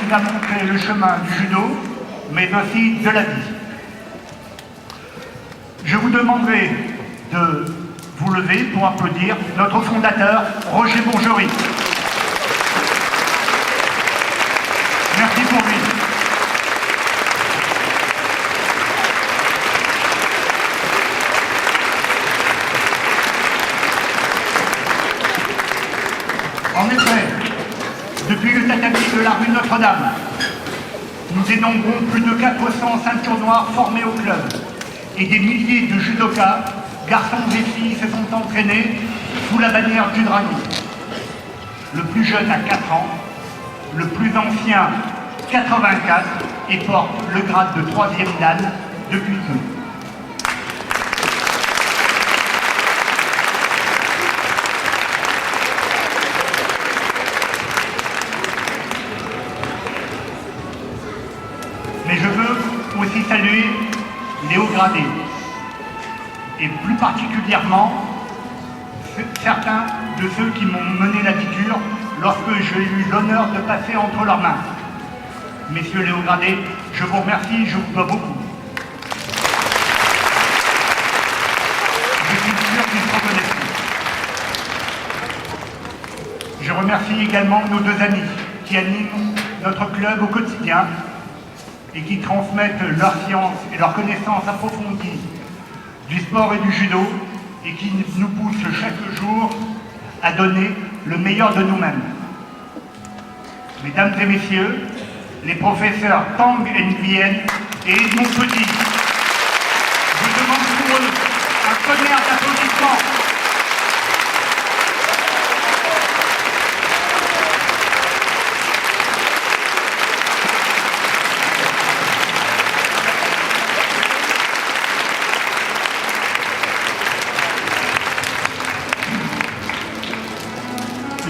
nous a montré le chemin du judo, mais aussi de la vie. Je vous demanderai de vous lever pour applaudir notre fondateur, Roger Bourgerie. Merci pour lui. En effet, depuis le tatami de la rue Notre-Dame, nous dénombrons plus de 400 ceintures noires formées au club et des milliers de judokas, garçons et filles, se sont entraînés sous la bannière du dragon. Le plus jeune a 4 ans, le plus ancien 84 et porte le grade de 3e dan depuis peu. Mais je veux aussi saluer les hauts gradés, et plus particulièrement certains de ceux qui m'ont mené la figure lorsque j'ai eu l'honneur de passer entre leurs mains. Messieurs les hauts gradés, je vous remercie, je vous dois beaucoup. Je suis sûr qu'ils se reconnaissent. Je remercie également nos 2 amis qui animent notre club au quotidien et qui transmettent leur science et leur connaissance approfondie du sport et du judo et qui nous poussent chaque jour à donner le meilleur de nous-mêmes. Mesdames et messieurs, les professeurs Tang Nguyen et Edmond Petit, je demande pour eux un tonnerre d'applaudissements.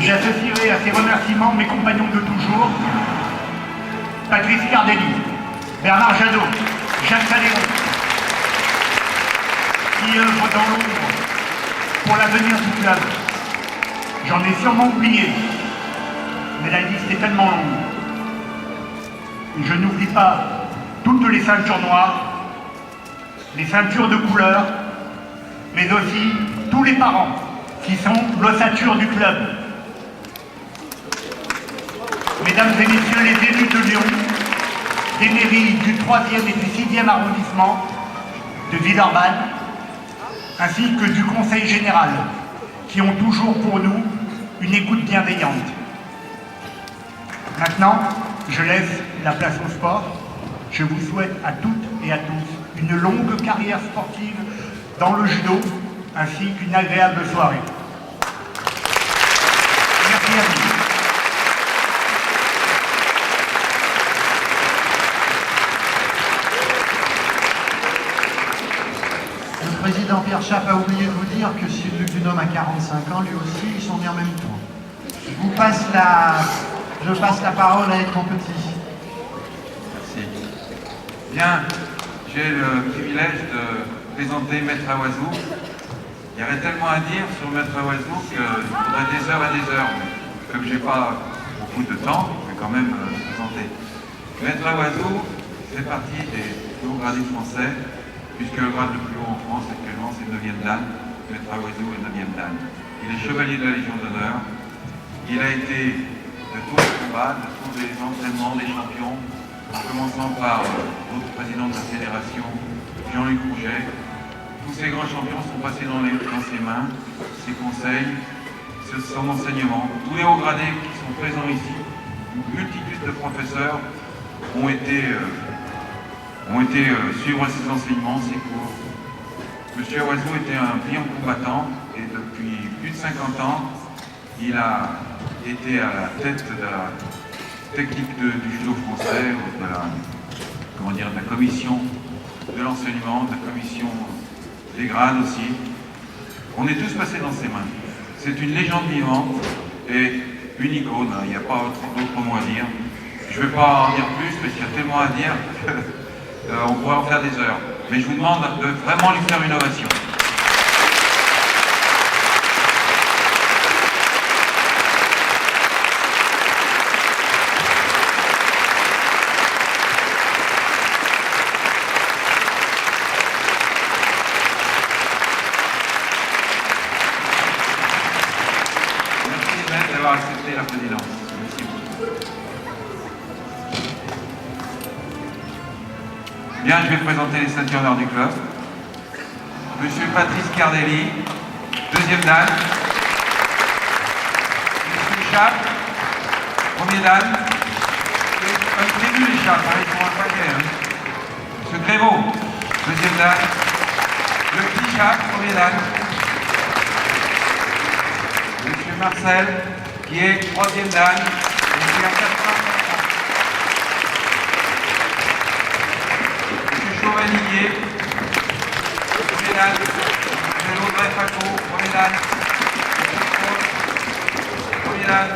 J'associerai à ces remerciements mes compagnons de toujours, Patrice Cardelli, Bernard Jadot, Jacques Saléron, qui œuvrent dans l'ombre pour l'avenir du club. J'en ai sûrement oublié, mais la liste est tellement longue. Je n'oublie pas toutes les ceintures noires, les ceintures de couleur, mais aussi tous les parents qui sont l'ossature du club. Mesdames et messieurs les élus de Lyon, des mairies du 3e et du 6e arrondissement, de Villeurbanne, ainsi que du Conseil général, qui ont toujours pour nous une écoute bienveillante. Maintenant, je laisse la place au sport. Je vous souhaite à toutes et à tous une longue carrière sportive dans le judo, ainsi qu'une agréable soirée. Merci à vous. Le président Pierre Chappe a oublié de vous dire que si Luc Dunhomme a 45 ans, lui aussi, ils sont nés en même temps. Je passe la parole à Edmond Petit. Merci. Bien, j'ai le privilège de présenter Maître Aoizou. Il y aurait tellement à dire sur Maître Aoizou qu'il faudrait des heures et des heures. Comme je n'ai pas beaucoup de temps, je vais quand même le présenter. Maître Aoizou fait partie des plus hauts gradés français, puisque le grade le plus haut en France actuellement c'est le 9e dan. Maître Aoizou est 9e dan. Il est chevalier de la Légion d'honneur. Il a été de tous les combats, de tous les entraînements des champions, en commençant par notre président de la fédération, Jean-Luc Rouget. Tous ces grands champions sont passés dans ses mains, ses conseils, son enseignement. Tous les hauts gradés qui sont présents ici, une multitude de professeurs ont été suivre ses enseignements, ses cours. Monsieur Aoizou était un brillant combattant et depuis plus de 50 ans, il a été à la tête de la technique du judo français, ou de la commission de l'enseignement, de la commission des grades aussi. On est tous passés dans ses mains. C'est une légende vivante et une icône, il n'y a pas d'autre mot à dire. Je ne vais pas en dire plus, parce qu'il y a tellement à dire qu'on pourrait en faire des heures. Mais je vous demande de vraiment lui faire une ovation. d'avoir accepté la présidence. Merci beaucoup. Bien, je vais présenter les ceintures d'or du club. Monsieur Patrice Cardelli, deuxième dan. Monsieur Chap, premier dan. J'ai vu les chats, ils sont un paquet. Hein. Monsieur Grévaux, deuxième dan. Le petit Chap, premier dan. Monsieur Marcel, qui est troisième dan. Et qui a 4 ans. Monsieur Chauvelinier, premier dan. Monsieur Audrey Faco, premier dan. Premier dan.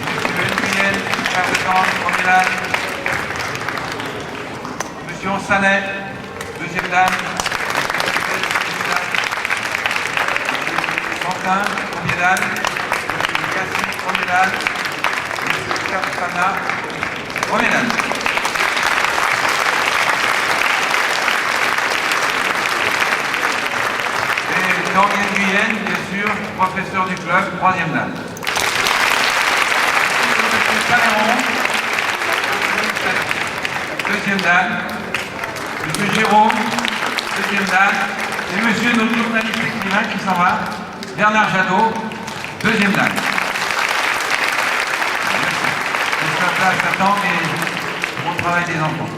Monsieur Nguyen, frère de Caen, premier dan. Monsieur Onsanet, deuxième dan. Monsieur Quentin, premier dan. Monsieur Cassis, premier dan. Monsieur Capana, premier dan. Et Jean-Guy Nguyen, bien sûr, professeur du club, troisième dan. Monsieur Saléron, deuxième dan. Monsieur Jérôme, deuxième dan. Et monsieur notre journaliste écrivain qui s'en va, Bernard Jadot, deuxième dan. Je suis à place, j'attends, mais mon travail des enfants.